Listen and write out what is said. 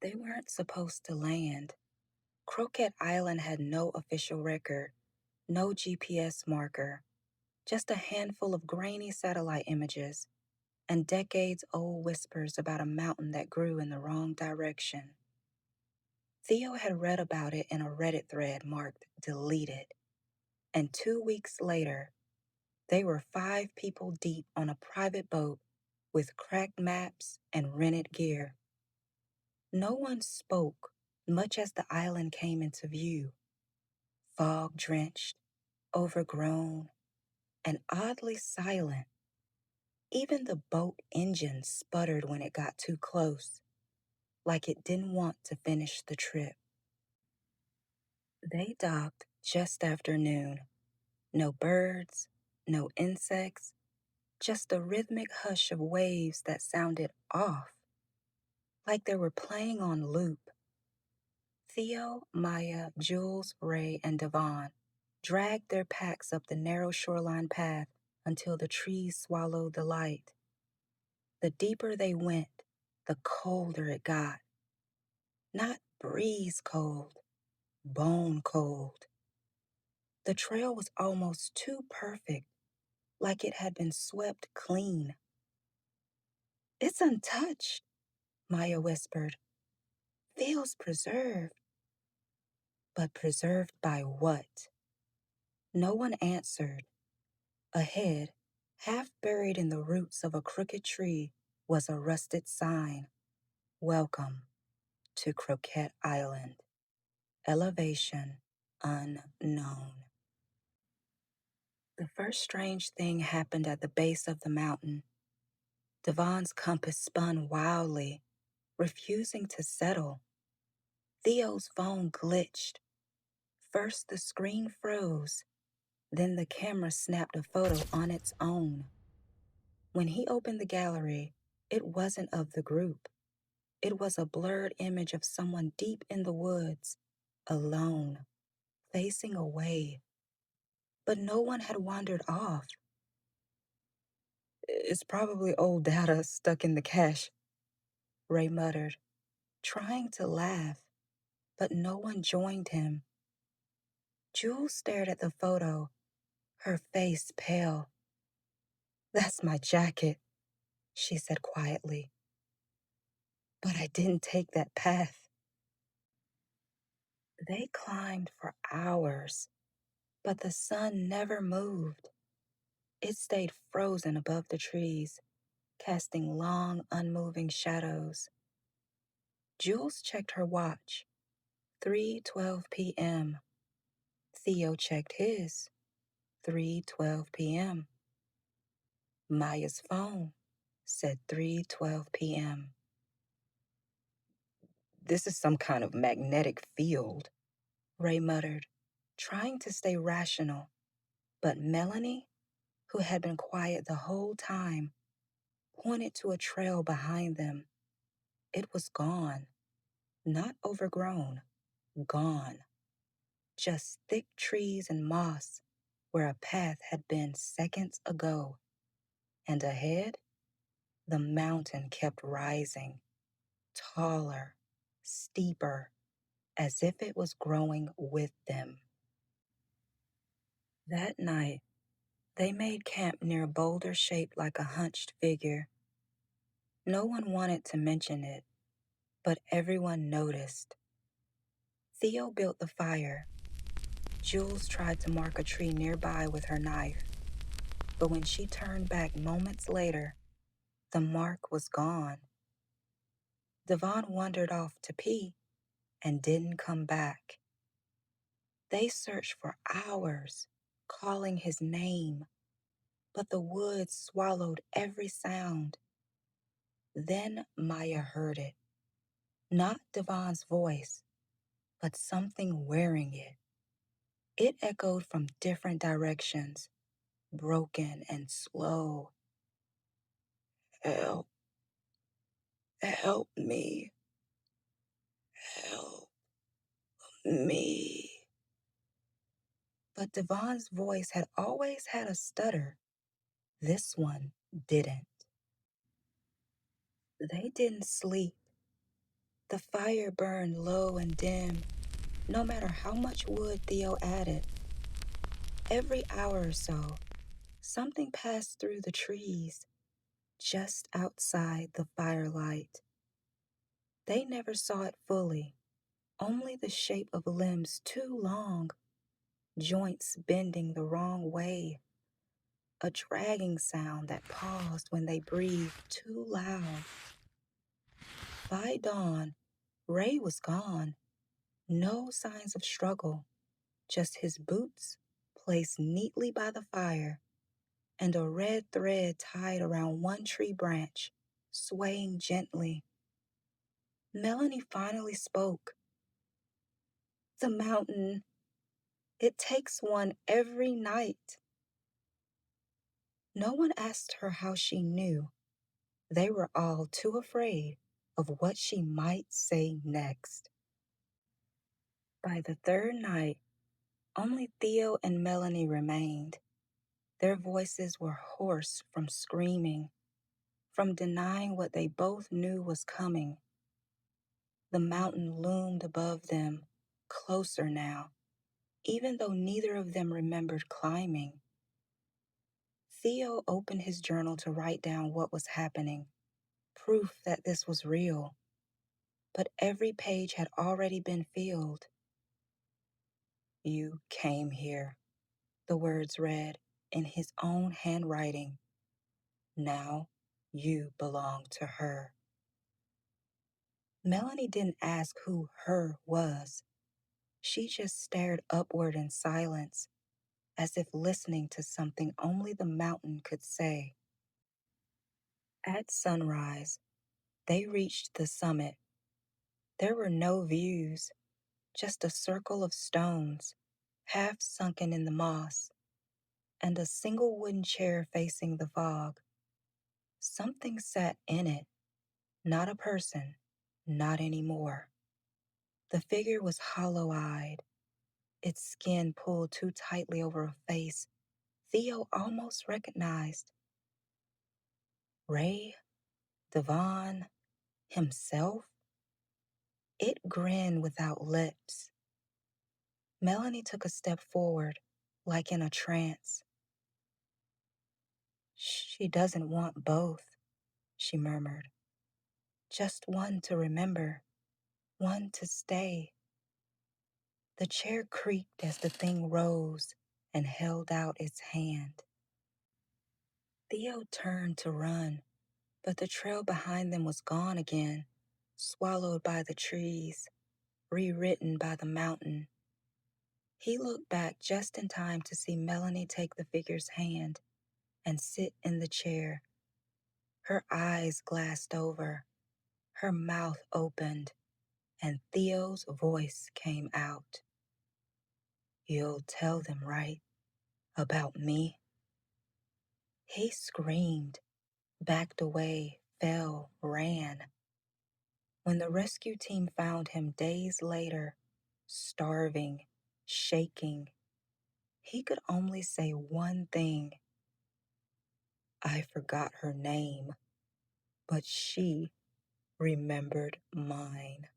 They weren't supposed to land. Croquette Island had no official record, no GPS marker, just a handful of grainy satellite images and decades-old whispers about a mountain that grew in the wrong direction. Theo had read about it in a Reddit thread marked deleted, and 2 weeks later, they were 5 people deep on a private boat with cracked maps and rented gear. No one spoke much as the island came into view, fog-drenched, overgrown, and oddly silent. Even the boat engine sputtered when it got too close, like it didn't want to finish the trip. They docked just after noon. No birds, no insects, just a rhythmic hush of waves that sounded off, like they were playing on loop. Theo, Maya, Jules, Ray, and Devon dragged their packs up the narrow shoreline path until the trees swallowed the light. The deeper they went, the colder it got. Not breeze cold, bone cold. The trail was almost too perfect, like it had been swept clean. "It's untouched," Maya whispered. "Feels preserved." But preserved by what? No one answered. Ahead, half buried in the roots of a crooked tree, was a rusted sign. "Welcome to Croquette Island. Elevation unknown." The first strange thing happened at the base of the mountain. Devon's compass spun wildly, refusing to settle. Theo's phone glitched. First the screen froze, then the camera snapped a photo on its own. When he opened the gallery, it wasn't of the group. It was a blurred image of someone deep in the woods, alone, facing away. But no one had wandered off. "It's probably old data stuck in the cache," Ray muttered, trying to laugh, but no one joined him. Jules stared at the photo, her face pale. "That's my jacket," she said quietly. "But I didn't take that path." They climbed for hours, but the sun never moved. It stayed frozen above the trees, casting long, unmoving shadows. Jules checked her watch. 3:12 p.m. Theo checked his. 3:12 p.m. Maya's phone said 3:12 p.m. "This is some kind of magnetic field," Ray muttered, trying to stay rational. But Melanie, who had been quiet the whole time, pointed to a trail behind them. It was gone. Not overgrown. Gone. Just thick trees and moss where a path had been seconds ago. And ahead, the mountain kept rising, taller, steeper, as if it was growing with them. That night, they made camp near a boulder shaped like a hunched figure. No one wanted to mention it, but everyone noticed. Theo built the fire. Jules tried to mark a tree nearby with her knife, but when she turned back moments later, the mark was gone. Devon wandered off to pee and didn't come back. They searched for hours, calling his name, but the woods swallowed every sound. Then Maya heard it. Not Devon's voice, but something wearing it. It echoed from different directions, broken and slow. "Help, help me, help me." But Devon's voice had always had a stutter. This one didn't. They didn't sleep. The fire burned low and dim, no matter how much wood Theo added. Every hour or so, something passed through the trees just outside the firelight. They never saw it fully, only the shape of limbs too long, joints bending the wrong way, a dragging sound that paused when they breathed too loud. By dawn, Ray was gone. No signs of struggle, just his boots placed neatly by the fire and a red thread tied around one tree branch, swaying gently. Melanie finally spoke. The mountain, it takes one every night. No one asked her how she knew. They were all too afraid of what she might say next. By the third night, only Theo and Melanie remained. Their voices were hoarse from screaming, from denying what they both knew was coming. The mountain loomed above them, closer now, even though neither of them remembered climbing. Theo opened his journal to write down what was happening, proof that this was real. But every page had already been filled. You came here, the words read in his own handwriting. Now you belong to her. Melanie didn't ask who her was. She just stared upward in silence, as if listening to something only the mountain could say. At sunrise, they reached the summit. There were no views, just a circle of stones, half sunken in the moss, and a single wooden chair facing the fog. Something sat in it, not a person, not anymore. The figure was hollow-eyed, its skin pulled too tightly over a face Theo almost recognized. Ray, Devon, himself? It grinned without lips. Melanie took a step forward, like in a trance. She doesn't want both, she murmured. Just one to remember, one to stay. The chair creaked as the thing rose and held out its hand. Theo turned to run, but the trail behind them was gone again, swallowed by the trees, rewritten by the mountain. He looked back just in time to see Melanie take the figure's hand and sit in the chair. Her eyes glassed over, her mouth opened, and Theo's voice came out. You'll tell them, right? About me? He screamed, backed away, fell, ran. When the rescue team found him days later, starving, shaking, he could only say one thing. I forgot her name, but she remembered mine.